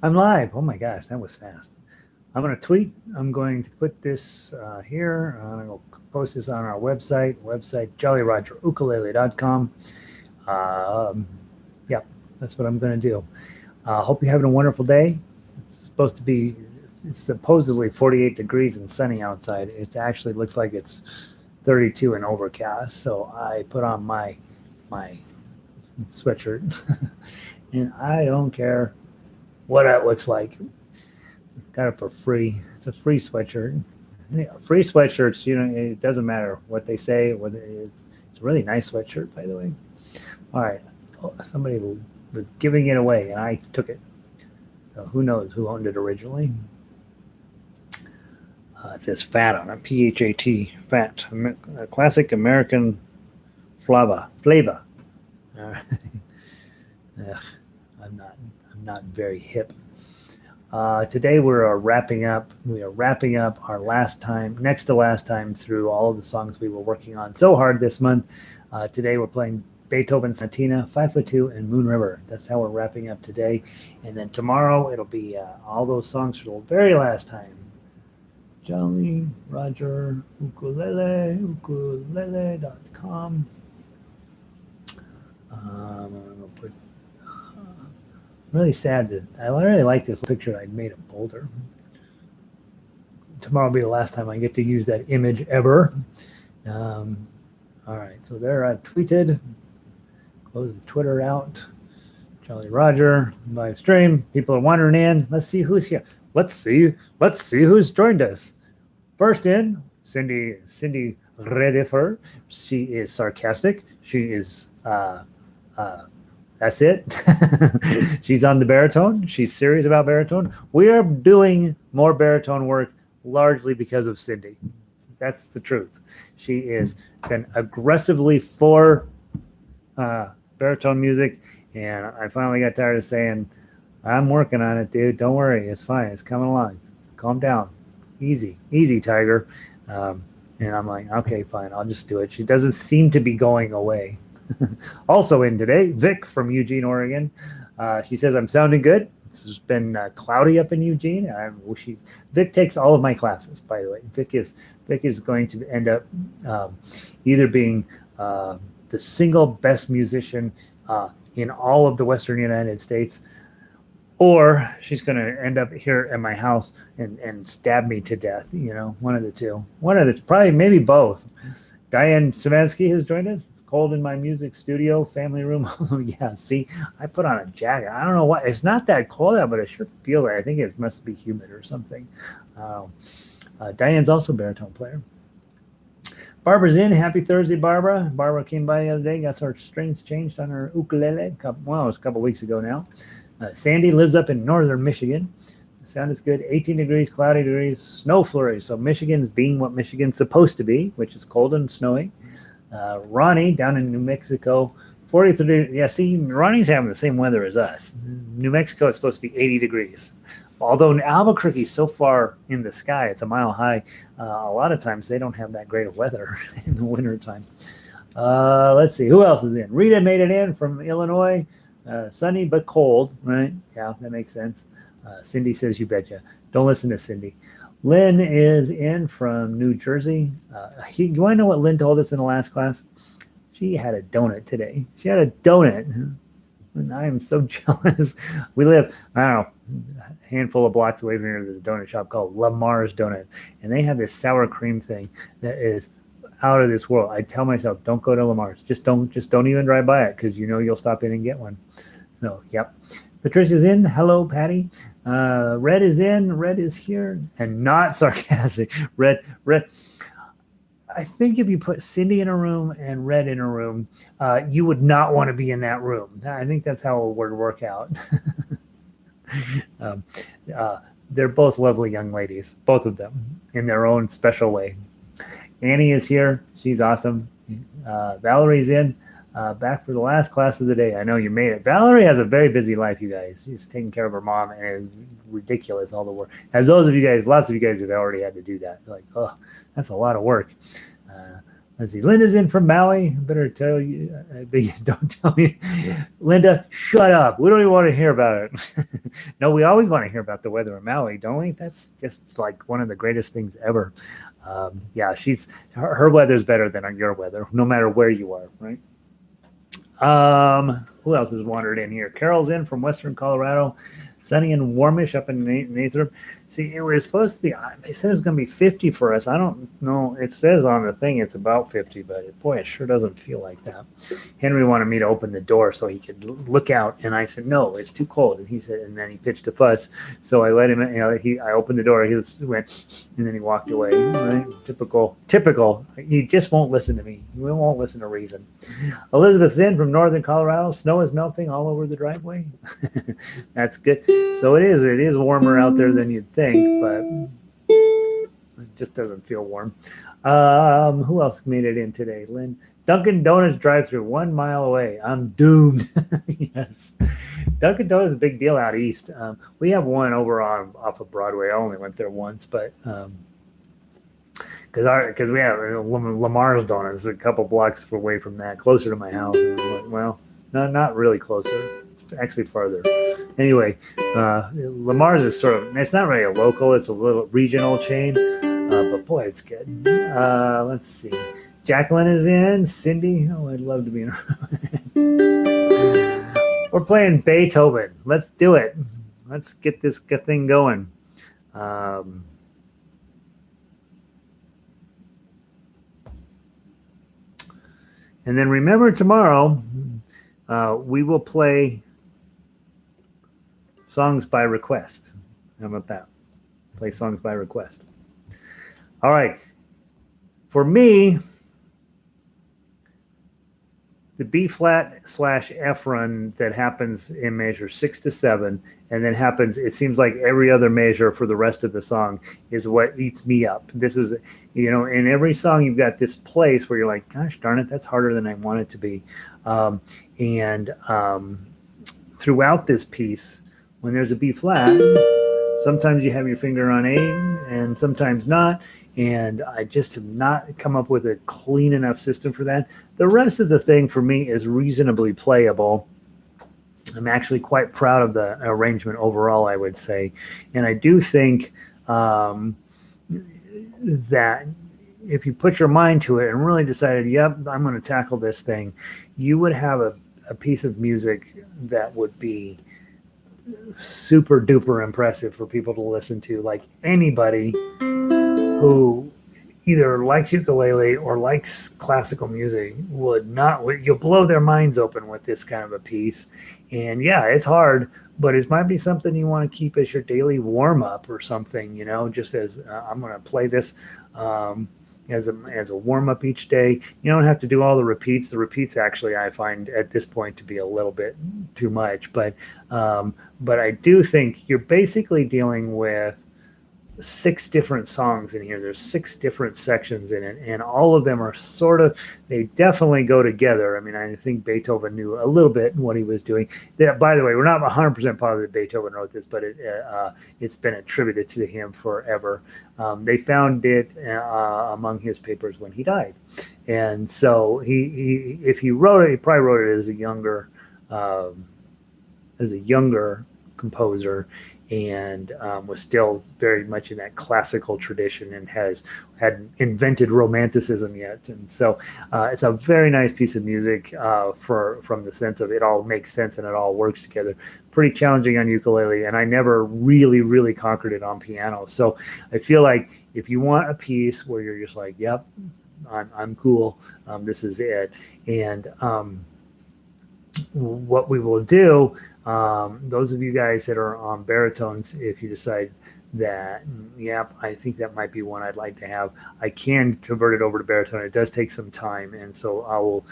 I'm live. Oh my gosh, that was fast. I'm going to tweet. I'm going to put this here. I'm going to post this on our website jollyrogerukulele.com. Um, yeah, that's what I'm going to do. Hope you're having a wonderful day. It's supposed to be supposedly 48 degrees and sunny outside. It actually looks like it's 32 and overcast. So I put on my sweatshirt, and I don't care what it looks like. Got it for free. It's a free sweatshirt. Yeah, free sweatshirts, it doesn't matter what they say. It's a really nice sweatshirt, by the way. All right. Oh, somebody was giving it away, and I took it. So who knows who owned it originally? It says fat on it, P-H-A-T, fat. A classic American flavor. Uh, I'm not. I'm not very hip. Today we are wrapping up our next to last time through all of the songs we were working on so hard this month. Today we're playing Beethoven Sonatina, 5 Foot 2, and Moon River. That's how we're wrapping up today. And then tomorrow it'll be all those songs for the very last time. Jolly Roger ukulele.com. I'm gonna put really sad that I really like this picture. I made a Boulder. Tomorrow will be the last time I get to use that image ever. Um, all right, so there I've tweeted. Close the Twitter out. Jolly Roger live stream. People are wandering in. Let's see who's here. Let's see who's joined us. First in, Cindy Redifer. She is sarcastic. She is that's it. She's on the baritone. She's serious about baritone. We are doing more baritone work largely because of Cindy. That's the truth. She is been aggressively for baritone music, and I finally got tired of saying, I'm working on it, dude. Don't worry. It's fine. It's coming along. Calm down. Easy, Tiger. And I'm like, okay, fine. I'll just do it. She doesn't seem to be going away. Also in today, Vic from Eugene, Oregon. She says, I'm sounding good. It's been cloudy up in Eugene. Vic takes all of my classes, by the way. Vic is going to end up either being the single best musician in all of the Western United States, or she's going to end up here at my house and stab me to death. One of the two. Probably, maybe both. Diane Savansky has joined us. It's cold in my music studio, family room. Yeah, see, I put on a jacket. I don't know why. It's not that cold out, but I sure feel it. I think it must be humid or something. Diane's also a baritone player. Barbara's in. Happy Thursday, Barbara. Barbara came by the other day, got our strings changed on her ukulele. It was a couple weeks ago now. Sandy lives up in northern Michigan. The sound is good. 18 degrees, cloudy degrees, snow flurries. So Michigan's being what Michigan's supposed to be, which is cold and snowy. Ronnie down in New Mexico, 43. Yeah, see, Ronnie's having the same weather as us. New Mexico is supposed to be 80 degrees. Although Albuquerque's so far in the sky, it's a mile high. A lot of times they don't have that great of weather in the wintertime. Let's see, who else is in? Rita made it in from Illinois. Sunny but cold, right? Yeah, that makes sense. Cindy says, you betcha. Don't listen to Cindy. Lynn is in from New Jersey. You want to know what Lynn told us in the last class? She had a donut today. She had a donut. And I am so jealous. We live, I don't know, a handful of blocks away from here. There's a donut shop called Lamar's Donut. And they have this sour cream thing that is out of this world. I tell myself, don't go to Lamar's. Just don't even drive by it, because you'll stop in and get one. So, yep. Patricia's in. Hello, Patty. Red is in. Red is here. And not sarcastic. Red. I think if you put Cindy in a room and Red in a room, you would not want to be in that room. I think that's how it would work out. They're both lovely young ladies, both of them, in their own special way. Annie is here. She's awesome. Valerie's in. Back for the last class of the day. I know you made it. Valerie has a very busy life, you guys. She's taking care of her mom, and it's ridiculous, all the work. As lots of you guys have already had to do that. You're like, oh, that's a lot of work. Let's see. Linda's in from Maui. Better tell you. Don't tell me. Linda, shut up. We don't even want to hear about it. No, we always want to hear about the weather in Maui, don't we? That's just like one of the greatest things ever. Yeah, her weather's better than your weather, no matter where you are, right? Who else has wandered in here? Carol's in from Western Colorado. Sunny and warmish up in Nathrop. See, it was supposed to be, they said it was going to be 50 for us. I don't know. It says on the thing it's about 50, but boy, it sure doesn't feel like that. Henry wanted me to open the door so he could look out, and I said, no, it's too cold. And he said, and then he pitched a fuss. So I let him, I opened the door. He went, and then he walked away. Right? Typical. He just won't listen to me. He won't listen to reason. Elizabeth's in from northern Colorado. Snow is melting all over the driveway. That's good. So it is warmer out there than you'd think, but it just doesn't feel warm. Who else made it in today? Lynn. Dunkin' Donuts drive-thru 1 mile away. I'm doomed. Yes. Dunkin' Donuts is a big deal out east. We have one over off of Broadway. I only went there once, but because we have Lamar's Donuts a couple blocks away from that, closer to my house. Well, not really closer. It's actually farther. Anyway, Lamar's is it's not really a local, it's a little regional chain, but boy, it's good. Let's see. Jacqueline is in. Cindy, I'd love to be in. We're playing Beethoven. Let's do it. Let's get this thing going. And then remember tomorrow, we will play songs by request. How about that? Play songs by request. All right. For me, the B flat / F run that happens in measure 6 to 7, and then happens, it seems like every other measure for the rest of the song, is what eats me up. This is, in every song you've got this place where you're like, gosh darn it, that's harder than I want it to be. Throughout this piece, when there's a B flat, sometimes you have your finger on 8 and sometimes not. And I just have not come up with a clean enough system for that. The rest of the thing for me is reasonably playable. I'm actually quite proud of the arrangement overall, I would say. And I do think that if you put your mind to it and really decided, yep, I'm going to tackle this thing, you would have a piece of music that would be super duper impressive for people to listen to. Like anybody who either likes ukulele or likes classical music you'll blow their minds open with this kind of a piece. And yeah, it's hard, but it might be something you want to keep as your daily warm up or something, just as I'm going to play this as a warm up each day. You don't have to do all the repeats. The repeats actually I find at this point to be a little bit too much, but I do think you're basically dealing with 6 different songs in here. There's 6 different sections in it, and all of them are they definitely go together. I mean, I think Beethoven knew a little bit what he was doing. By the way, we're not 100% positive Beethoven wrote this, but it's been attributed to him forever. They found it among his papers when he died, and so if he wrote it, he probably wrote it as a younger composer, and was still very much in that classical tradition and hadn't invented romanticism yet. And so it's a very nice piece of music from the sense of it all makes sense and it all works together. Pretty challenging on ukulele, and I never really, really conquered it on piano. So I feel like if you want a piece where you're just like, yep, I'm cool, this is it. And what we will do, those of you guys that are on baritones, if you decide that, yep, I think that might be one I'd like to have, I can convert it over to baritone. It does take some time, and so I will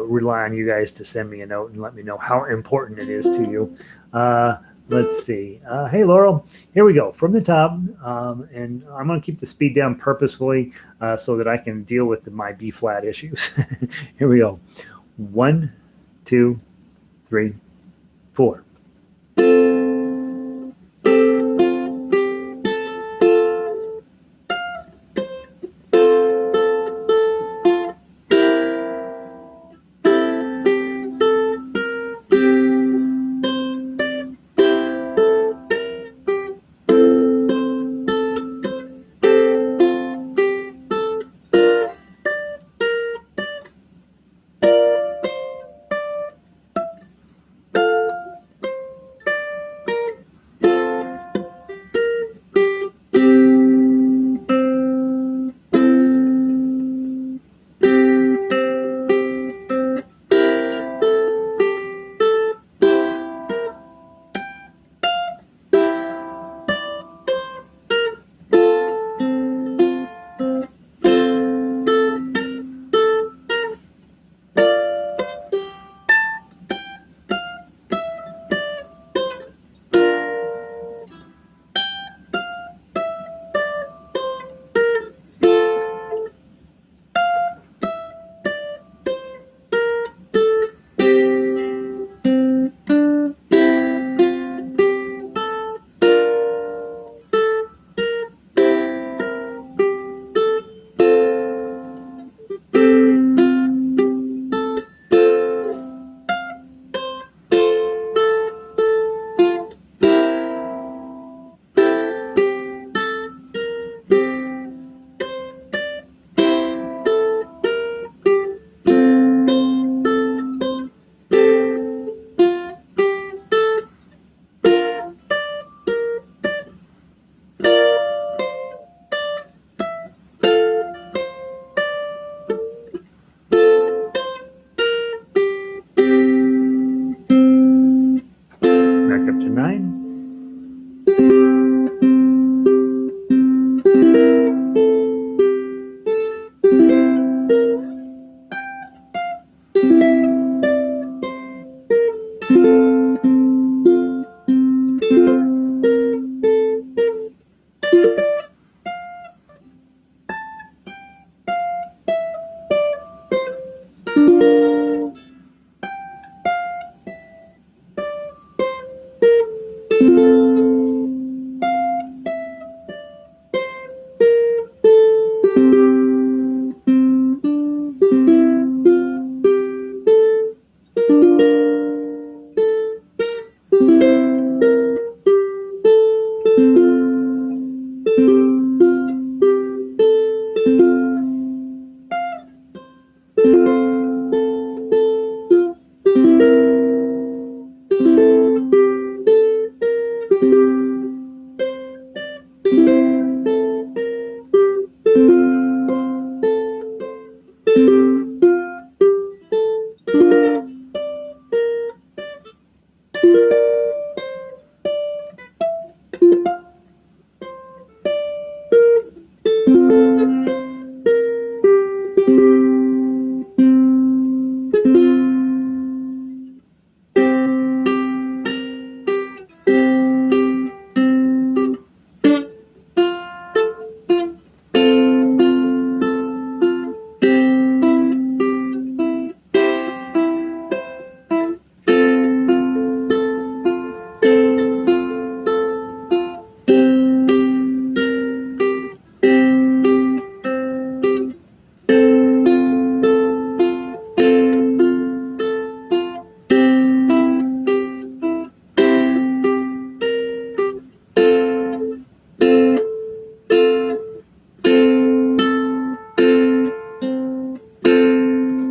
rely on you guys to send me a note and let me know how important it is to you. Let's see. Hey, Laurel, here we go from the top, and I'm going to keep the speed down purposefully so that I can deal with my B flat issues. Here we go. 1, 2, 3, 4. to 9.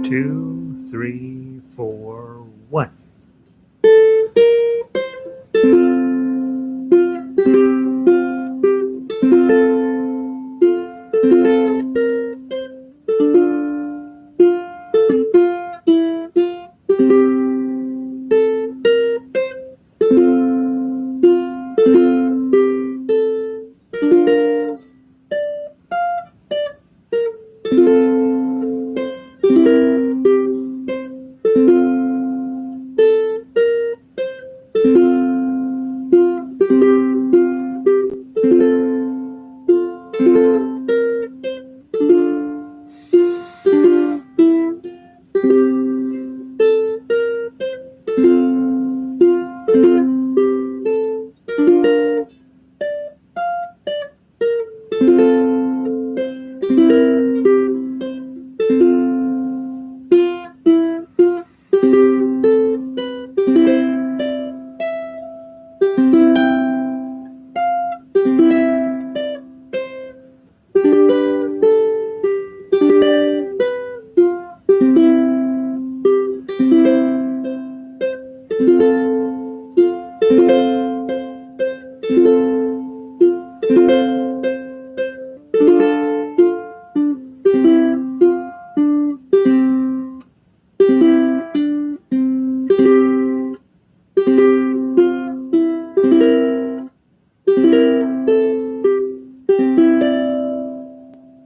Two, three, four, one.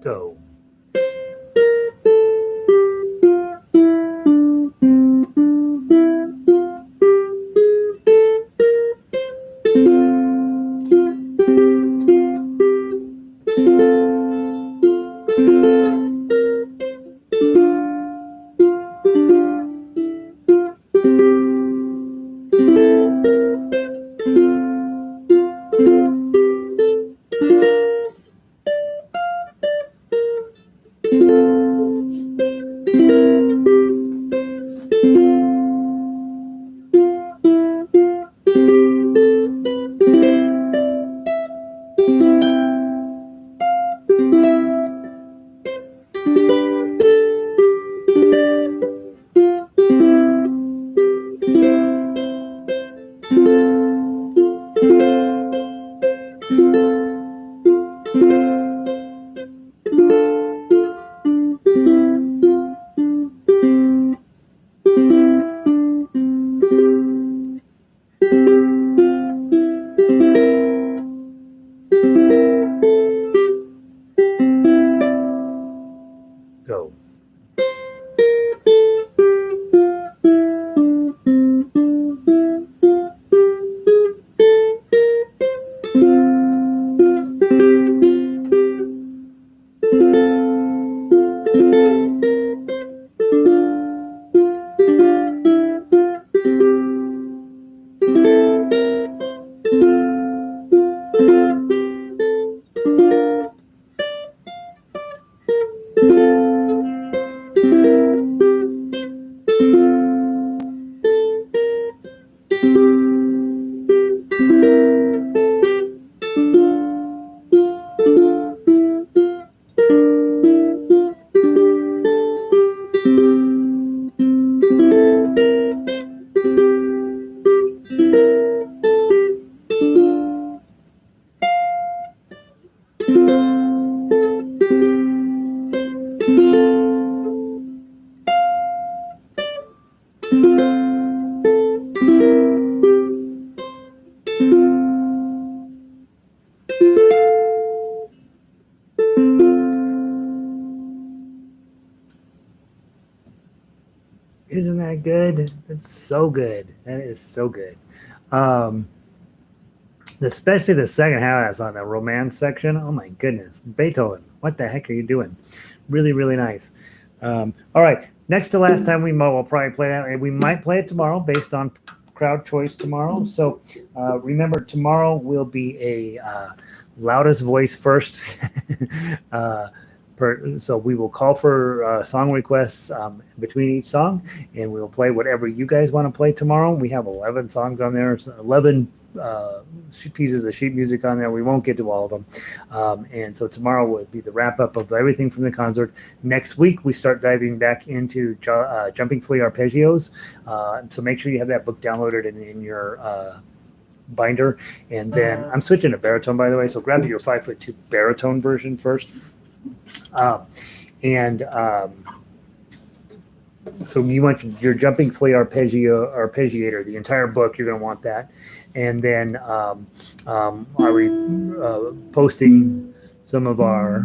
Go. that good? It's so good. That is so good. Um, Especially the second half that's on the romance section. Oh my goodness, Beethoven, what the heck are you doing? Really, really nice. All right, next to last time we mow, we'll probably play that. We might play it tomorrow based on crowd choice tomorrow. So remember, tomorrow will be a loudest voice first. So we will call for song requests between each song, and we will play whatever you guys want to play tomorrow. We have 11 songs on there, so 11 pieces of sheet music on there. We won't get to all of them. And so tomorrow will be the wrap up of everything from the concert. Next week, we start diving back into Jumping Flea Arpeggios. So make sure you have that book downloaded in your binder. And then I'm switching to baritone, by the way. So grab your 5'2" baritone version first. So you want your Jumping Flea arpeggiator, the entire book. You're going to want that. And then are we posting some of our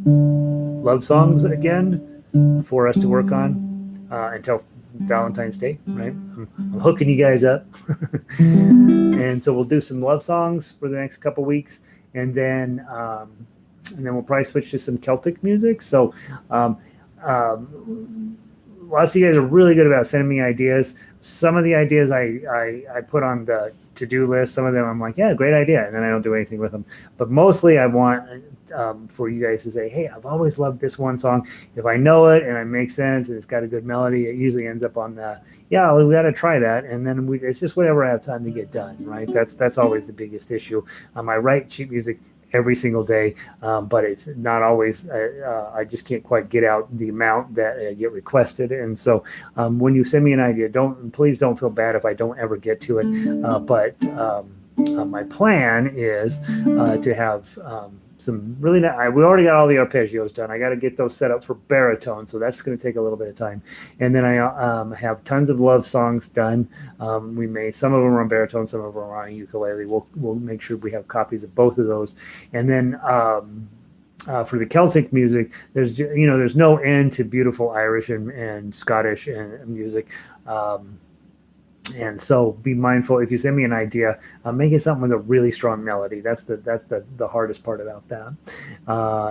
love songs again for us to work on until Valentine's Day, right? I'm hooking you guys up. And so we'll do some love songs for the next couple weeks, and then we'll probably switch to some Celtic music. So lots of you guys are really good about sending me ideas. Some of the ideas I put on the to-do list. Some of them I'm like, yeah, great idea, and then I don't do anything with them. But mostly I want for you guys to say, hey, I've always loved this one song. If I know it and it makes sense and it's got a good melody, it usually ends up on the, yeah, we got to try that. And then it's just whatever I have time to get done, right? That's always the biggest issue. I write sheet music every single day, but it's not always, I just can't quite get out the amount that get requested. And so when you send me an idea, please don't feel bad if I don't ever get to it. But my plan is to have some really nice, we already got all the arpeggios done. I got to get those set up for baritone, so that's going to take a little bit of time. And then I have tons of love songs done. Some of them are on baritone, some of them are on ukulele. We'll make sure we have copies of both of those. And then for the Celtic music, there's no end to beautiful Irish and Scottish and music. And so be mindful if you send me an idea, make it something with a really strong melody. That's the hardest part about that.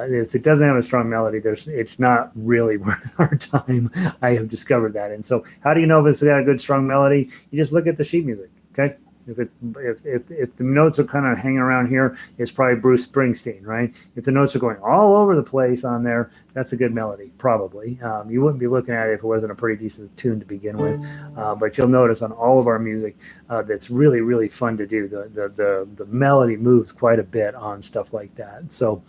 If it doesn't have a strong melody, it's not really worth our time. I have discovered that. And so how do you know if it's got a good strong melody? You just look at the sheet music, okay? If the notes are kind of hanging around here, it's probably Bruce Springsteen, right? If the notes are going all over the place on there, that's a good melody, probably. You wouldn't be looking at it if it wasn't a pretty decent tune to begin with. But you'll notice on all of our music that's really, really fun to do. The melody moves quite a bit on stuff like that. So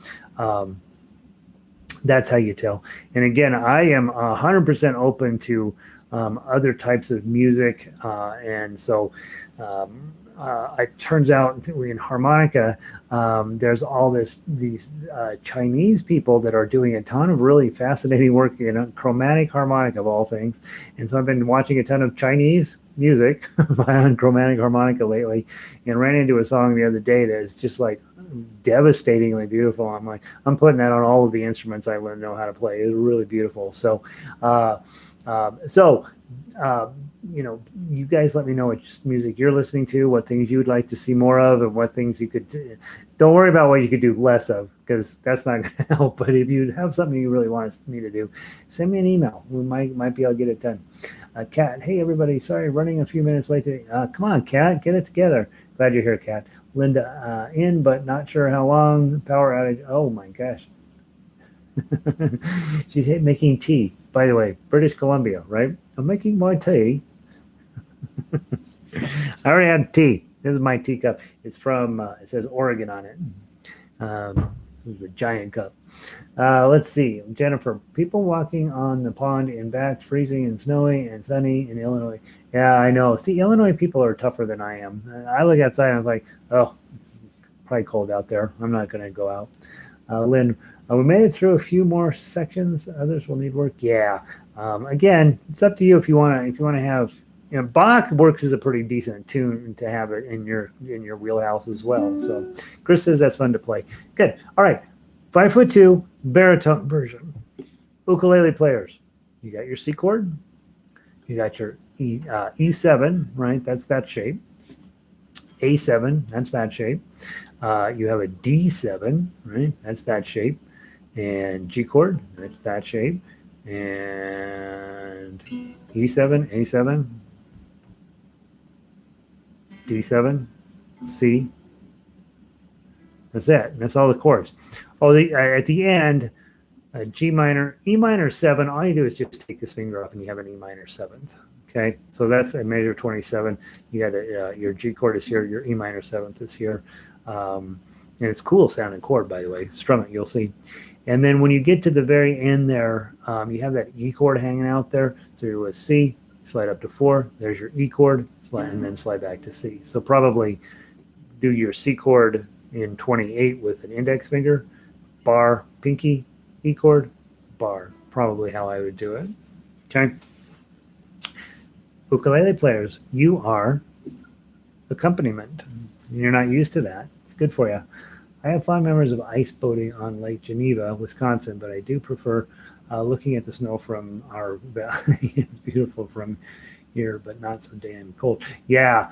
that's how you tell. And again, I am 100% open to other types of music. And so it turns out in harmonica, there's all these Chinese people that are doing a ton of really fascinating work in chromatic harmonica of all things. And so I've been watching a ton of Chinese music on chromatic harmonica lately, and ran into a song the other day that is just like devastatingly beautiful. I'm like, I'm putting that on all of the instruments I want to know how to play. It's really beautiful. So you guys let me know what music you're listening to, what things you would like to see more of, and what things you could do. Don't worry about what you could do less of, because that's not going to help. But if you have something you really want me to do, send me an email. We might be able to get it done. Kat, hey everybody, sorry, running a few minutes late today. Come on, Kat, get it together. Glad you're here, Kat. Linda, in, but not sure how long. Power outage. Oh my gosh. She's making tea. By the way, British Columbia, right? I'm making my tea. I already had tea. This is my teacup. It's from, it says Oregon on it. This is a giant cup. Let's see. Jennifer, people walking on the pond in back, freezing and snowy and sunny in Illinois. Yeah, I know. See, Illinois people are tougher than I am. I look outside and I was like, oh, probably cold out there. I'm not going to go out. Lynn, we made it through a few more sections. Others will need work. Yeah. Again, it's up to you if you want to have. Bach works as a pretty decent tune to have it in your wheelhouse as well. So Chris says that's fun to play. Good. All right. 5'2" baritone version. Ukulele players. You got your C chord. You got your E7, right? That's that shape. A7, that's that shape. You have a D7, right? That's that shape. And G chord, that's that shape. And E7, A7, D7, C. That's it. That's all the chords. Oh, at the end, G minor, E minor 7, all you do is just take this finger off and you have an E minor 7th. Okay, so that's a major 27. You got your G chord is here, your E minor 7th is here. And it's cool sounding chord, by the way. Strum it, you'll see. And then when you get to the very end there, you have that E chord hanging out there. So you're with C, slide up to 4. There's your E chord, and then slide back to C. So probably do your C chord in 28 with an index finger, bar, pinky, E chord, bar. Probably how I would do it. Okay. Ukulele players, you are accompaniment. You're not used to that. It's good for you. I have fond memories of ice boating on Lake Geneva, Wisconsin, but I do prefer looking at the snow from our valley. It's beautiful from here, but not so damn cold. Yeah.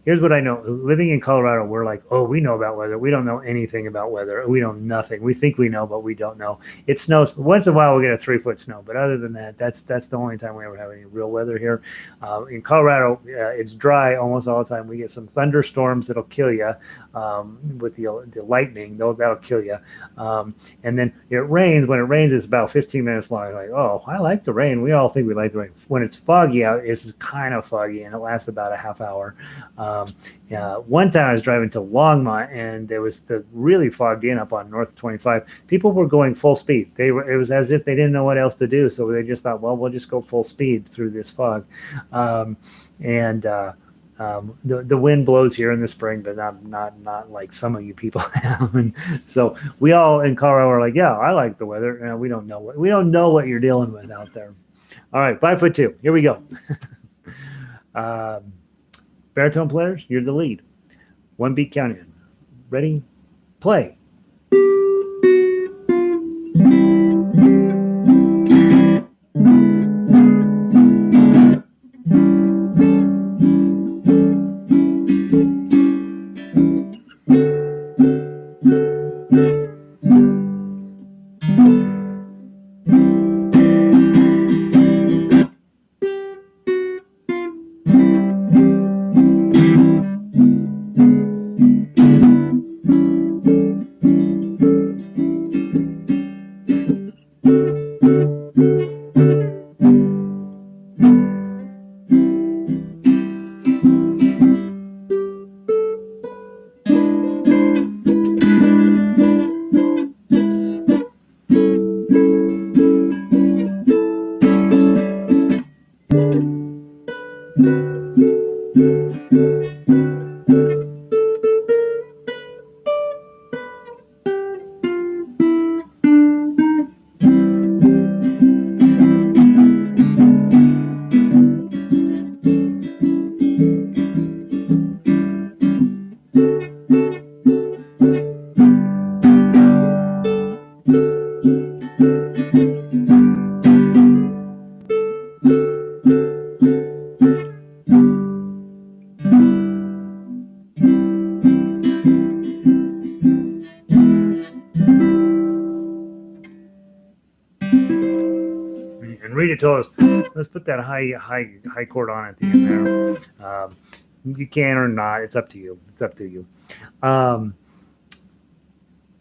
Here's what I know. Living in Colorado, we're like, oh, we know about weather. We don't know anything about weather. We know nothing. We think we know, but we don't know. It snows once in a while. We'll get a 3-foot snow, but other than that, that's the only time we ever have any real weather here. In Colorado, it's dry almost all the time. We get some thunderstorms that'll kill you with the lightning. That'll kill you. And then it rains. When it rains, it's about 15 minutes long. Like, oh, I like the rain. We all think we like the rain. When it's foggy out, it's kind of foggy, and it lasts about a half hour. One time I was driving to Longmont, and there was really fogged in up on North 25. People were going full speed. It was as if they didn't know what else to do, so they just thought, well, we'll just go full speed through this fog. The wind blows here in the spring, but not like some of you people have. And so we all in Colorado are like, yeah, I like the weather. We don't know what you're dealing with out there. All right, 5'2". Here we go. Baritone players, you're the lead. 1 beat count in. Ready? Play. Told us, let's put that high chord on at the end there. You can or not. It's up to you.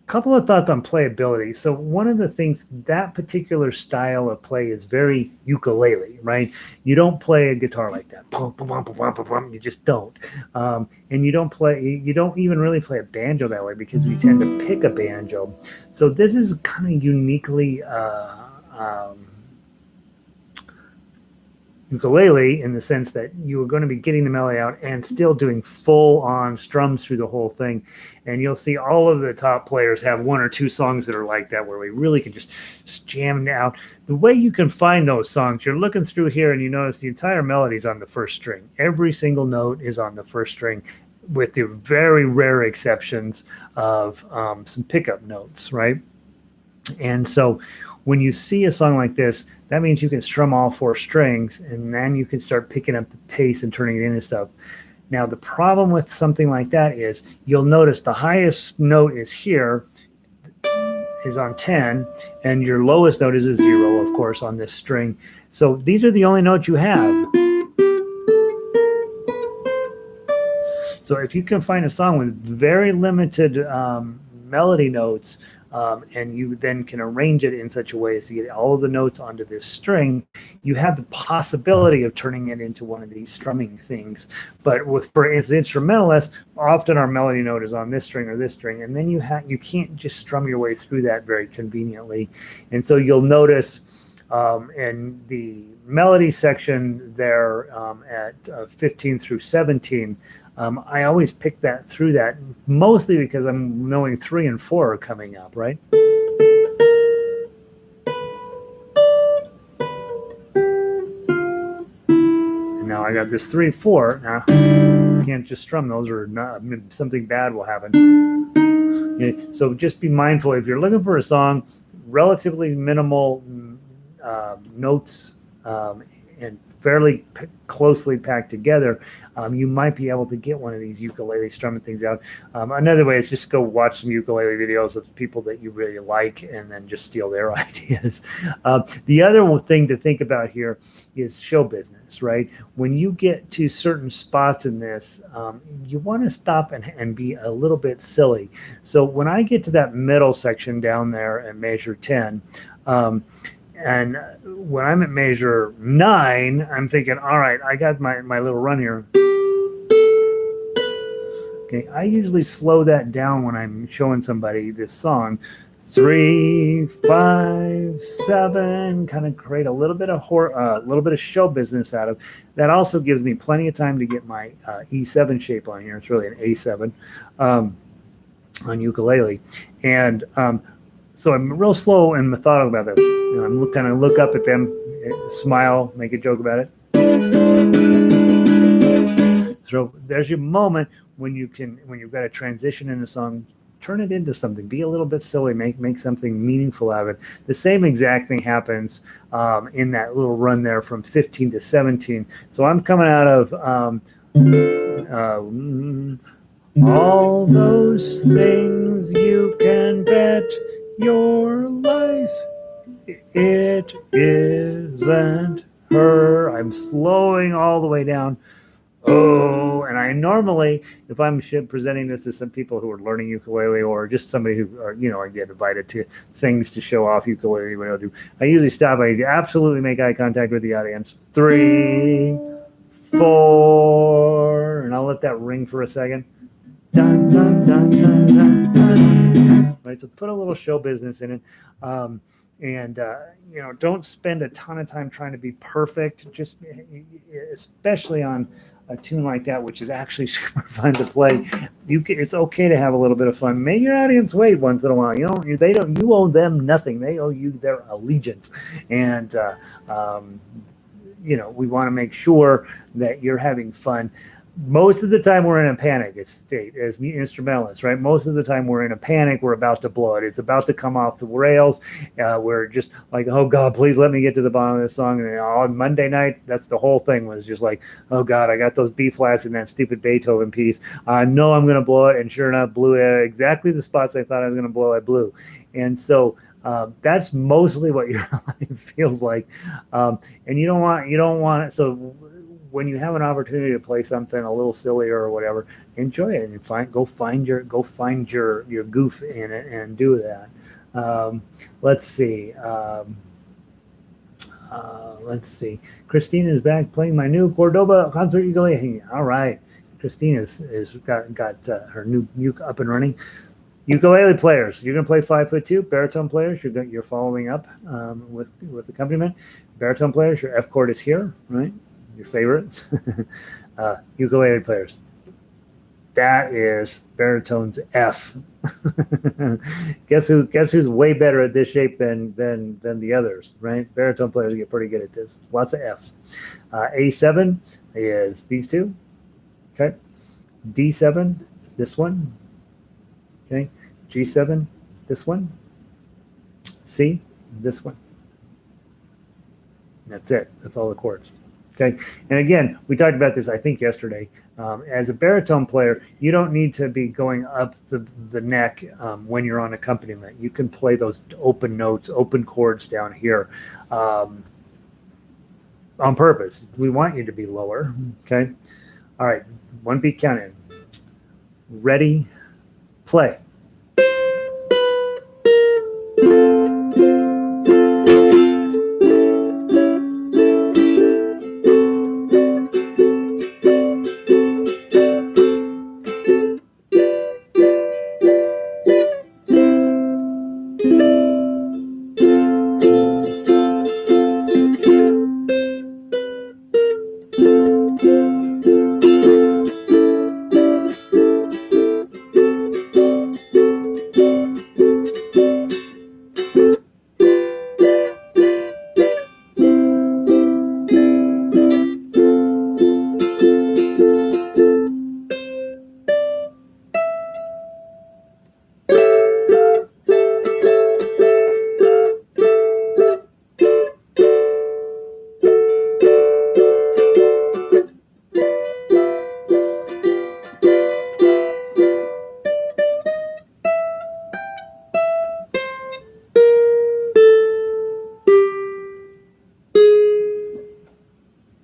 Couple of thoughts on playability. So one of the things, that particular style of play is very ukulele, right? You don't play a guitar like that. You just don't. And you don't even really play a banjo that way, because we tend to pick a banjo. So this is kind of uniquely ukulele, in the sense that you are going to be getting the melody out and still doing full-on strums through the whole thing. And you'll see all of the top players have 1 or 2 songs that are like that, where we really can just jam out. The way you can find those songs, you're looking through here and you notice the entire melody is on the first string. Every single note is on the first string, with the very rare exceptions of some pickup notes, right? And so when you see a song like this, that means you can strum all 4 strings, and then you can start picking up the pace and turning it into stuff. Now, the problem with something like that is you'll notice the highest note is here, is on 10, and your lowest note is a 0, of course, on this string. So these are the only notes you have. So if you can find a song with very limited melody notes, and you then can arrange it in such a way as to get all of the notes onto this string, you have the possibility of turning it into one of these strumming things. But as instrumentalists, often our melody note is on this string or this string, and then you can't just strum your way through that very conveniently. And so you'll notice in the melody section there at 15 through 17, I always pick that through that, mostly because I'm knowing 3 and 4 are coming up, right? And now I got this 3, 4. Now, you can't just strum those, or not, something bad will happen. Okay, so just be mindful if you're looking for a song, relatively minimal notes and fairly closely packed together, you might be able to get one of these ukulele strumming things out. Another way is just go watch some ukulele videos of people that you really like and then just steal their ideas. The other thing to think about here is show business, right? When you get to certain spots in this, you want to stop and be a little bit silly. So when I get to that middle section down there and measure 10, and when I'm at measure 9, I'm thinking, all right, I got my little run here. Okay, I usually slow that down when I'm showing somebody this song. 3, 5, 7, kind of create a little bit of show business out of. That also gives me plenty of time to get my E7 shape on here. It's really an A7 on ukulele, and so I'm real slow and methodical about that. You know, I'm kind of look up at them, smile, make a joke about it. So there's your moment when you've got a transition in a song, turn it into something. Be a little bit silly. Make something meaningful out of it. The same exact thing happens in that little run there from 15 to 17. So I'm coming out of all those things you can bet your life it isn't her. I'm slowing all the way down. Oh, and I normally, if I'm presenting this to some people who are learning ukulele, or just somebody who are, I get invited to things to show off ukulele, what I'll do, I usually stop. I absolutely make eye contact with the audience. 3, 4, and I'll let that ring for a second. Dun, dun, dun, dun, dun, dun. Right, so put a little show business in it. And don't spend a ton of time trying to be perfect, just especially on a tune like that, which is actually super fun to play. It's okay to have a little bit of fun. Make your audience wait once in a while. You owe them nothing. They owe you their allegiance. And we want to make sure that you're having fun. Most of the time we're in a panic state as instrumentalists, right? Most of the time we're in a panic. We're about to blow it. It's about to come off the rails. We're just like, oh God, please let me get to the bottom of this song. And on Monday night, that's the whole thing, was just like, oh God, I got those B flats in that stupid Beethoven piece. I know I'm going to blow it. And sure enough, blew it exactly the spots I thought I was going to blow. I blew. And so that's mostly what your life feels like. And you don't want it. So when you have an opportunity to play something a little sillier or whatever, enjoy it and go find your goof in it and do that. Let's see. Christine is back playing my new Cordoba concert ukulele. All right, Christine is got her new uke up and running. Ukulele players, you're going to play 5'2". Baritone players, you're following up with accompaniment. Baritone players, your F chord is here, right? Your favorite. Ukulele players, that is baritone's F. Guess who's way better at this shape than the others, right? Baritone players get pretty good at this. Lots of Fs. A7 is these two. Okay. D7 is this one. Okay. G7 is this one. C, this one. That's it. That's all the chords. Okay. And again, we talked about this, I think, yesterday. As a baritone player, you don't need to be going up the neck when you're on accompaniment. You can play those open notes, open chords down here on purpose. We want you to be lower. Okay. All right. One beat count in. Ready, play.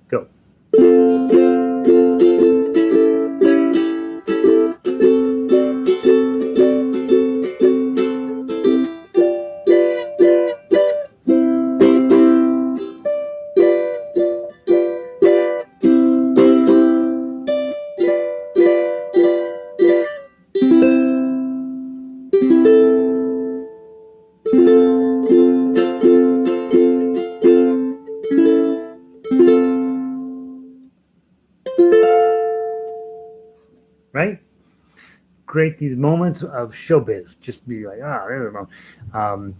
Go. Right? Create these moments of showbiz. Just be like, there's a moment.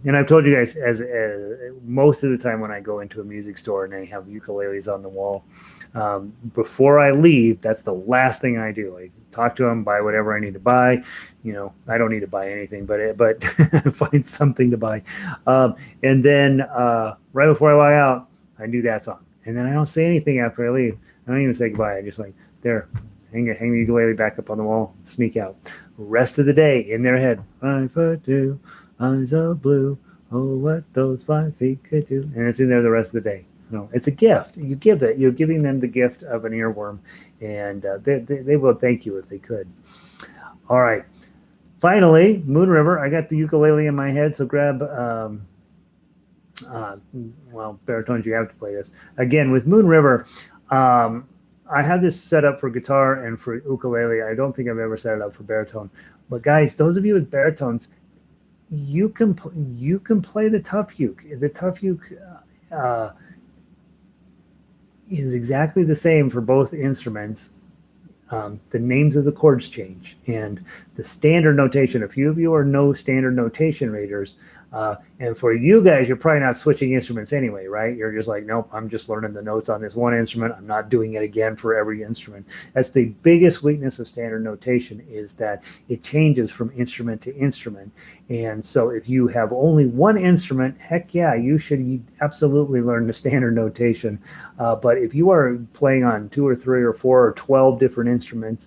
And I've told you guys, as most of the time when I go into a music store and they have ukuleles on the wall, before I leave, that's the last thing I do. I talk to them, buy whatever I need to buy. I don't need to buy anything, but find something to buy. And then right before I walk out, I do that song. And then I don't say anything after I leave. I don't even say goodbye. I just like, there. Hang the ukulele back up on the wall, sneak out. Rest of the day in their head. I put two eyes of blue. Oh, what those 5 feet could do. And it's in there the rest of the day. It's a gift. You give it. You're giving them the gift of an earworm, and they will thank you if they could. All right. Finally, Moon River. I got the ukulele in my head, so grab. Baritones, you have to play this again with Moon River. I have this set up for guitar and for ukulele. I don't think I've ever set it up for baritone. But guys, those of you with baritones, you can play the Tuff uke. The Tuff uke is exactly the same for both instruments. The names of the chords change, and the standard notation. A few of you are no standard notation readers, and for you guys, you're probably not switching instruments anyway, right? You're just like, nope, I'm just learning the notes on this one instrument. I'm not doing it again for every instrument. That's the biggest weakness of standard notation, is that it changes from instrument to instrument. And so if you have only one instrument, heck yeah, you should absolutely learn the standard notation. But if you are playing on 2 or 3 or 4 or 12 different instruments,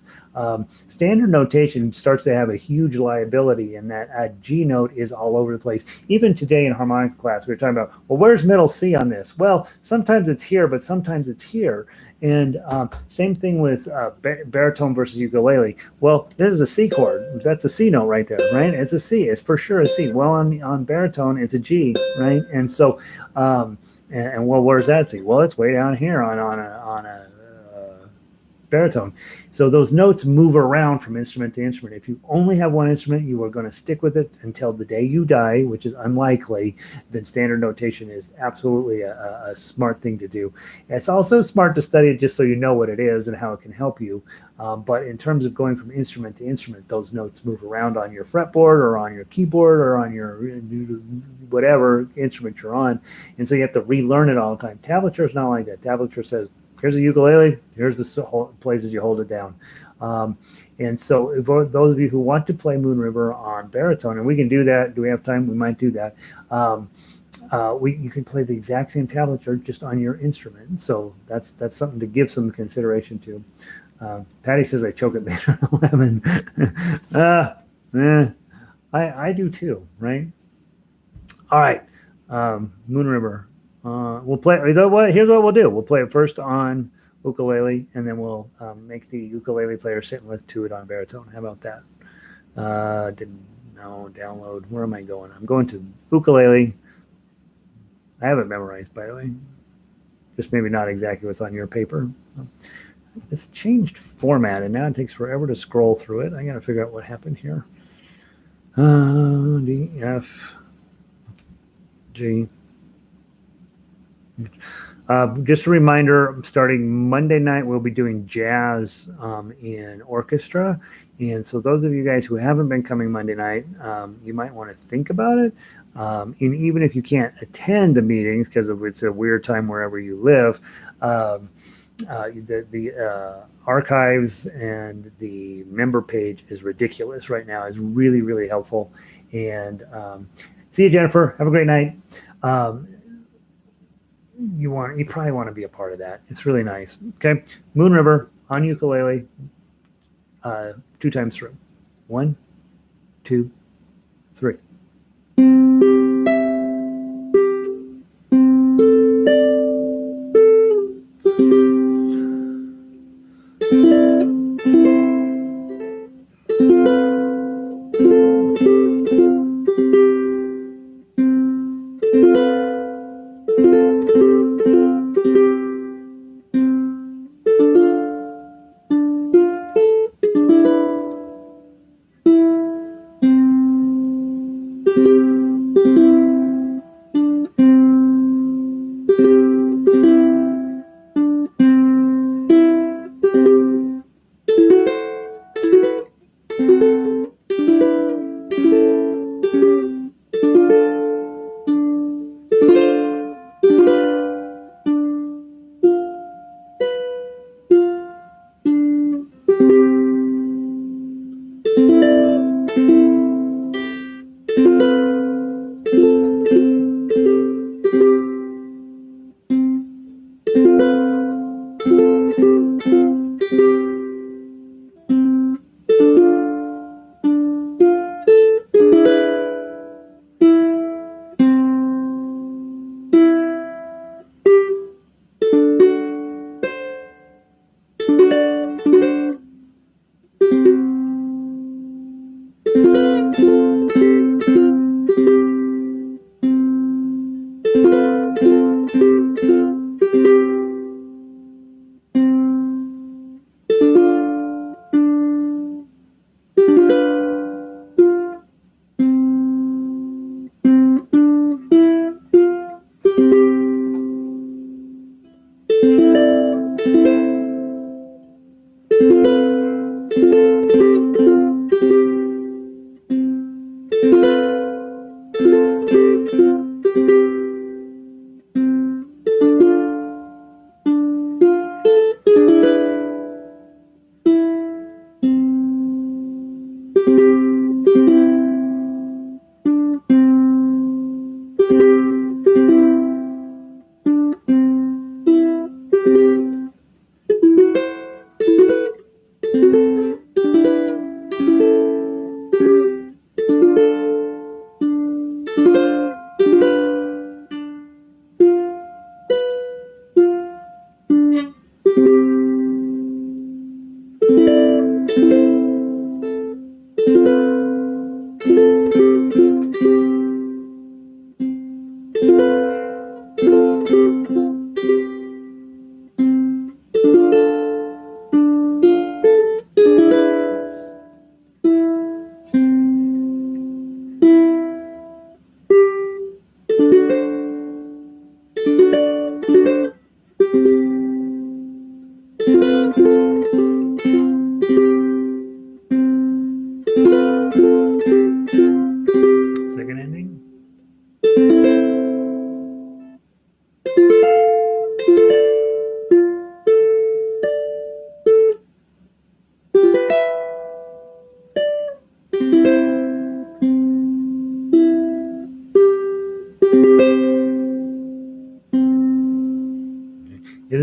standard notation starts to have a huge liability in that a G note is all over the place. Even today in harmonica class, we were talking about, well, where's middle C on this? Well, sometimes it's here, but sometimes it's here. And same thing with baritone versus ukulele. Well, this is a C chord. That's a C note right there, right? It's a C. It's for sure a C. Well, on baritone, it's a G, right? And so, and well, where's that C? Well, it's way down here on a baritone. So those notes move around from instrument to instrument. If you only have one instrument, you are going to stick with it until the day you die, which is unlikely. Then standard notation is absolutely a smart thing to do. It's also smart to study it just so you know what it is and how it can help you. But in terms of going from instrument to instrument, those notes move around on your fretboard or on your keyboard or on your whatever instrument you're on. And so you have to relearn it all the time. Tablature is not like that. Tablature says, here's a ukulele, here's the places you hold it down. And so those of you who want to play Moon River on baritone, and we can do that. Do we have time? We might do that. You can play the exact same tablature just on your instrument. So that's something to give some consideration to. Patty says I choke at Beethoven 11. I do too, right? All right, Moon River. We'll play. Here's what we'll do. We'll play it first on ukulele, and then we'll make the ukulele player sit and listen to it on baritone. How about that? Download. Where am I going? I'm going to ukulele. I have it memorized, by the way. Just maybe not exactly what's on your paper. It's changed format, and now it takes forever to scroll through it. I got to figure out what happened here. D, F, G. Just a reminder, starting Monday night, we'll be doing jazz in orchestra. And so those of you guys who haven't been coming Monday night, you might want to think about it. And even if you can't attend the meetings because it's a weird time wherever you live, the archives and the member page is ridiculous right now. It's really, really helpful. And see you, Jennifer. Have a great night. You probably want to be a part of that. It's really nice. Okay, Moon River on ukulele, 2 times through. 1, 2, 3. Second ending.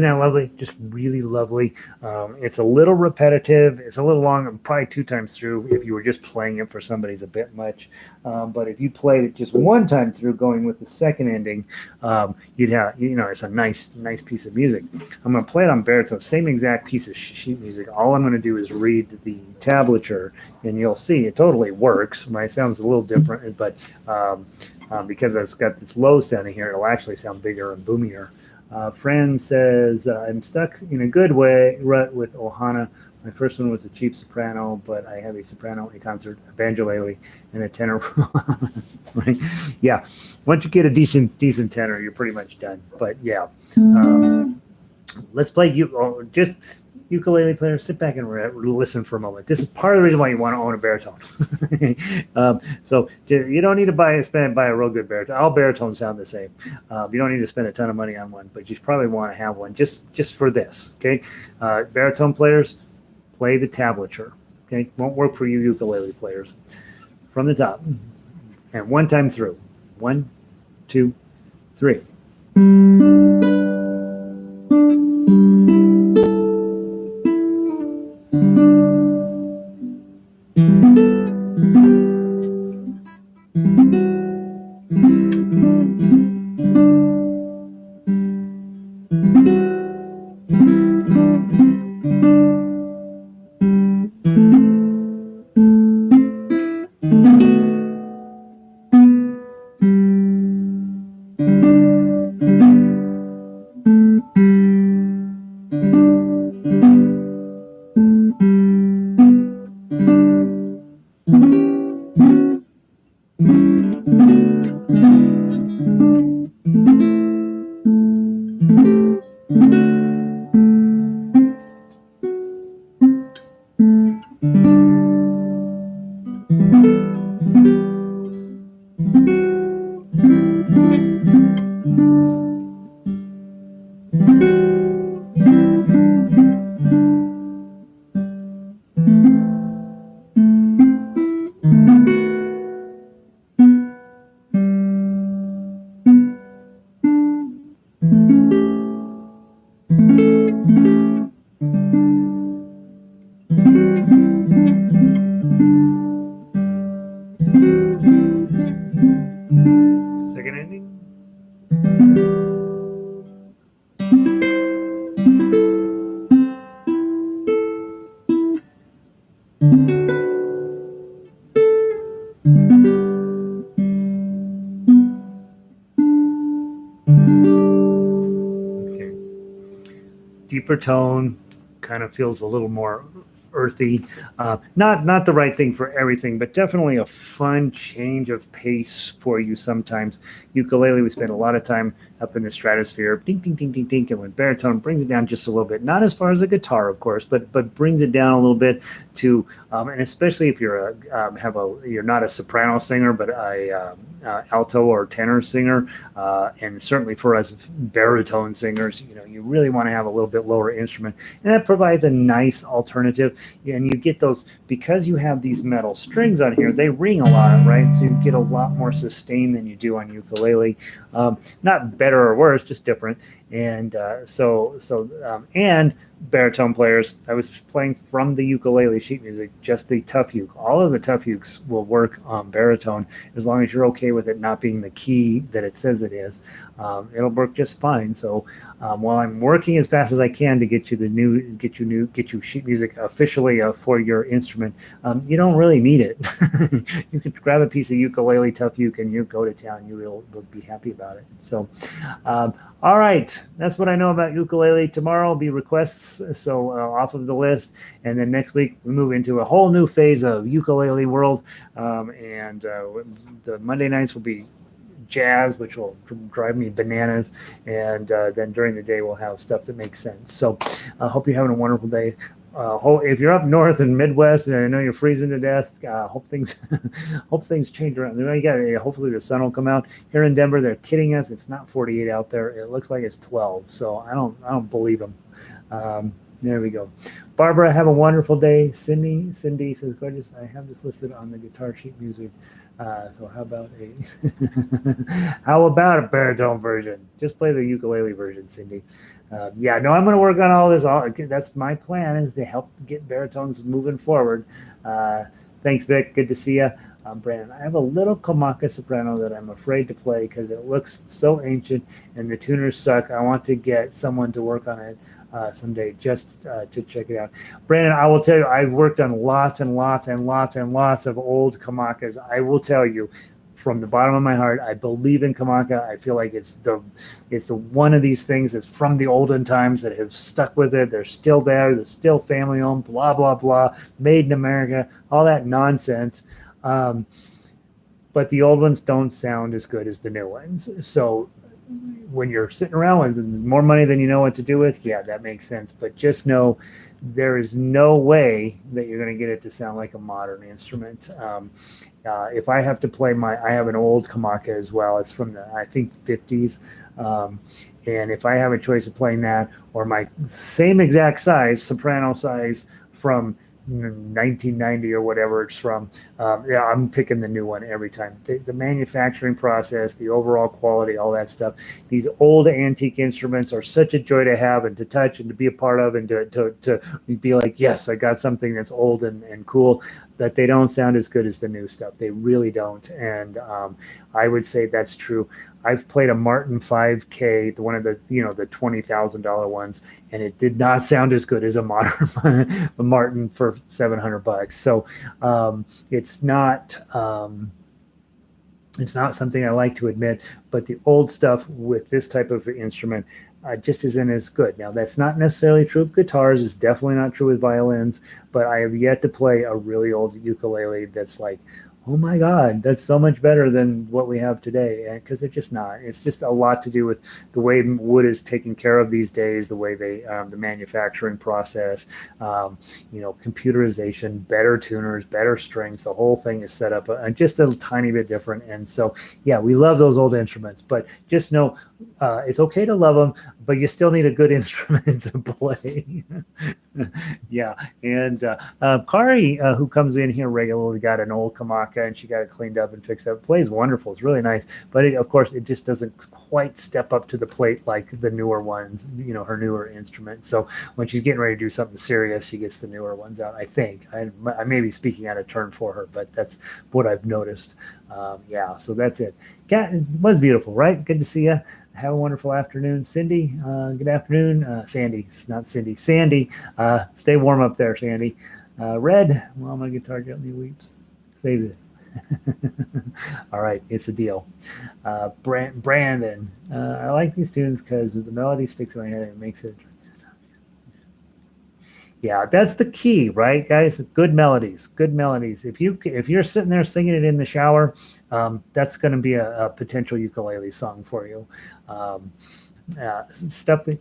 that lovely? Just really lovely. It's a little repetitive. It's a little long, probably 2 times through. If you were just playing it for somebody, it's a bit much. But if you played it just 1 time through, going with the second ending, you'd have, it's a nice piece of music. I'm going to play it on baritone, same exact piece of sheet music. All I'm going to do is read the tablature, and you'll see it totally works. My sound's a little different, but because it's got this low sounding here, it'll actually sound bigger and boomier. Fran says, I'm stuck in a good way rut with Ohana. My first one was a cheap soprano, but I have a soprano, a concert, a banjolele, and a tenor. Right? Yeah. Once you get a decent tenor, you're pretty much done. But yeah, let's play just ukulele players. Sit back and listen for a moment. This is part of the reason why you want to own a baritone. So you don't need to buy a real good baritone. All baritones sound the same. You don't need to spend a ton of money on one, but you probably want to have one just for this. Okay, baritone players, play the tablature. Okay, won't work for you ukulele players. From the top, and 1 time through. 1, 2, 3. Second ending. Okay. Deeper tone, kind of feels a little more earthy. Not the right thing for everything, but definitely a fun change of pace for you sometimes. Ukulele, we spend a lot of time up in the stratosphere, ding, ding, ding, ding, ding, and when baritone brings it down just a little bit, not as far as a guitar, of course, but brings it down a little bit to, and especially if you're you're not a soprano singer, but a alto or tenor singer, and certainly for us baritone singers, you really want to have a little bit lower instrument, and that provides a nice alternative. And you get those, because you have these metal strings on here, they ring a lot, right? So you get a lot more sustain than you do on ukulele. Not better or worse, just different. And and baritone players, I was playing from the ukulele sheet music, just the Tuff uke. All of the Tuff ukes will work on baritone as long as you're okay with it not being the key that it says it is. It'll work just fine. So while I'm working as fast as I can to get you sheet music officially for your instrument, you don't really need it. You can grab a piece of ukulele Tuff uke and you go to town. You will be happy about it. So, all right, that's what I know about ukulele. Tomorrow will be requests, so off of the list, and then next week we move into a whole new phase of ukulele world, and the Monday nights will be jazz, which will drive me bananas, and then during the day we'll have stuff that makes sense. So I hope you're having a wonderful day. If you're up north and Midwest, and I know you're freezing to death, hope things change around. Hopefully the sun will come out. Here in Denver, they're kidding us. It's not 48 out there. It looks like it's 12. So I don't believe them. There we go. Barbara, have a wonderful day. Cindy says, gorgeous. I have this listed on the guitar sheet music. So how about how about a baritone version? Just play the ukulele version, Cindy. Yeah, no, I'm going to work on all this. That's my plan, is to help get baritones moving forward. Thanks, Vic. Good to see you. Brandon, I have a little Kamaka soprano that I'm afraid to play because it looks so ancient and the tuners suck. I want to get someone to work on it someday just to check it out. Brandon, I will tell you, I've worked on lots and lots and lots and lots of old Kamakas. I will tell you, from the bottom of my heart, I believe in Kamaka. I feel like it's the one of these things that's from the olden times that have stuck with it. They're still there. They're still family owned. Blah blah blah. Made in America. All that nonsense. But the old ones don't sound as good as the new ones. So when you're sitting around with more money than you know what to do with, yeah, that makes sense. But just know there is no way that you're going to get it to sound like a modern instrument. If I have to play I have an old Kamaka as well. It's from the, I think, 50s. And if I have a choice of playing that or my same exact size, soprano size from 1990 or whatever it's from, yeah, I'm picking the new one every time. The manufacturing process, the overall quality, all that stuff. These old antique instruments are such a joy to have and to touch and to be a part of and to be like, yes, I got something that's old and cool. That they don't sound as good as the new stuff. They really don't. And I would say that's true. I've played a Martin 5K, one of the the $20,000 ones, and it did not sound as good as a modern a Martin for $700. So it's not something I like to admit, but the old stuff with this type of instrument just isn't as good. Now, that's not necessarily true of guitars. It's definitely not true with violins, but I have yet to play a really old ukulele that's like, oh my God, that's so much better than what we have today. Because they're just not. It's just a lot to do with the way wood is taken care of these days, the way they, the manufacturing process, computerization, better tuners, better strings. The whole thing is set up just a tiny bit different. And so, yeah, we love those old instruments, but just know it's okay to love them, but you still need a good instrument to play. Yeah. And Kari, who comes in here regularly, got an old Kamaka and she got it cleaned up and fixed up. Plays wonderful. It's really nice. But of course, it just doesn't quite step up to the plate like the newer ones, her newer instrument. So when she's getting ready to do something serious, she gets the newer ones out, I think. I may be speaking out of turn for her, but that's what I've noticed. Yeah, so that's it. It was beautiful, right? Good to see you. Have a wonderful afternoon. Cindy, good afternoon. Sandy, not Cindy. Sandy, stay warm up there, Sandy. Red, well, my guitar gently weeps. Save this. All right, it's a deal. Brandon, I like these tunes because the melody sticks in my head and it makes it. Yeah, that's the key, right, guys? Good melodies, good melodies. If you're sitting there singing it in the shower, that's going to be a potential ukulele song for you. Stuff that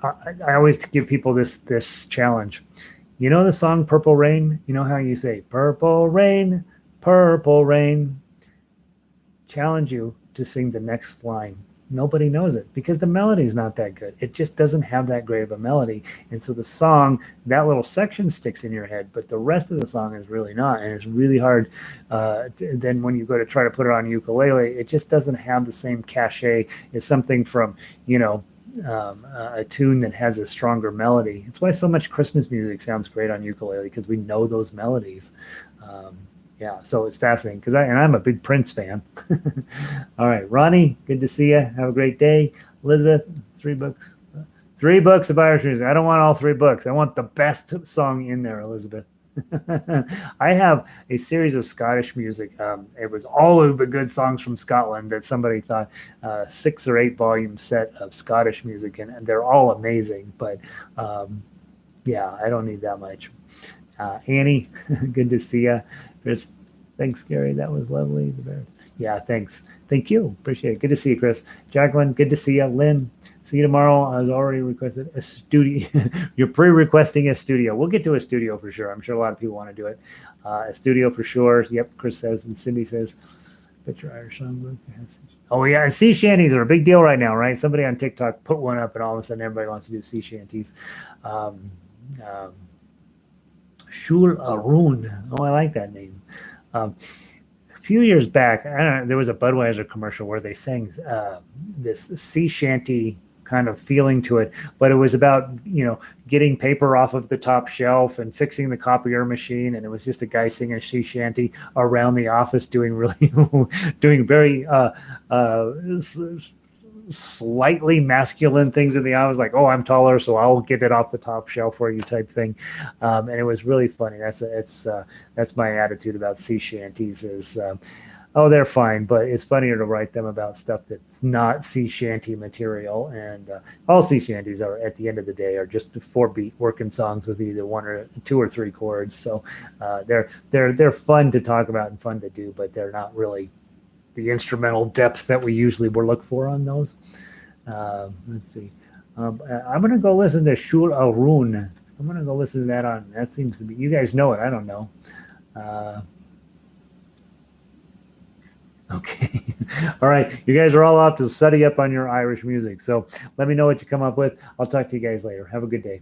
I always give people this challenge. You know the song "Purple Rain"? You know how you say "Purple Rain, Purple Rain"? Challenge you to sing the next line. Nobody knows it because the melody is not that good. It just doesn't have that great of a melody. And so the song, that little section sticks in your head, but the rest of the song is really not. And it's really hard. Then when you go to try to put it on ukulele, it just doesn't have the same cachet as something from, a tune that has a stronger melody. It's why so much Christmas music sounds great on ukulele, because we know those melodies. Yeah, so it's fascinating because I'm a big Prince fan. All right, Ronnie, good to see you. Have a great day. Elizabeth, 3 books. 3 books of Irish music. I don't want all 3 books. I want the best song in there, Elizabeth. I have a series of Scottish music. It was all of the good songs from Scotland that somebody thought 6 or 8 volume set of Scottish music, and they're all amazing. But yeah, I don't need that much. Annie, good to see you. Chris, thanks, Gary. That was lovely. Yeah, thanks. Thank you. Appreciate it. Good to see you, Chris. Jacqueline, good to see you. Lynn, see you tomorrow. I was already requested a studio. You're pre-requesting a studio. We'll get to a studio for sure. I'm sure a lot of people want to do it. A studio for sure. Yep, Chris says, and Cindy says, Picture Irish songbook. Oh yeah, sea shanties are a big deal right now, right? Somebody on TikTok put one up, and all of a sudden everybody wants to do sea shanties. Um, um, Shul Arun. Oh, I like that name. Um, a few years back, I don't know, there was a Budweiser commercial where they sang this sea shanty kind of feeling to it, but it was about getting paper off of the top shelf and fixing the copier machine, and it was just a guy singing a sea shanty around the office doing really doing very slightly masculine things in the office, like, oh, I'm taller, so I'll get it off the top shelf for you type thing. And it was really funny. That's my attitude about sea shanties is, oh, they're fine, but it's funnier to write them about stuff that's not sea shanty material. And all sea shanties are, at the end of the day, are just 4-beat working songs with either 1 or 2 or 3 chords. So they're fun to talk about and fun to do, but they're not really the instrumental depth that we usually would look for on those. Let's see. I'm going to go listen to Shul Arun. I'm going to go listen to that on. That seems to be. You guys know it. I don't know. Okay. All right. You guys are all off to study up on your Irish music. So let me know what you come up with. I'll talk to you guys later. Have a good day.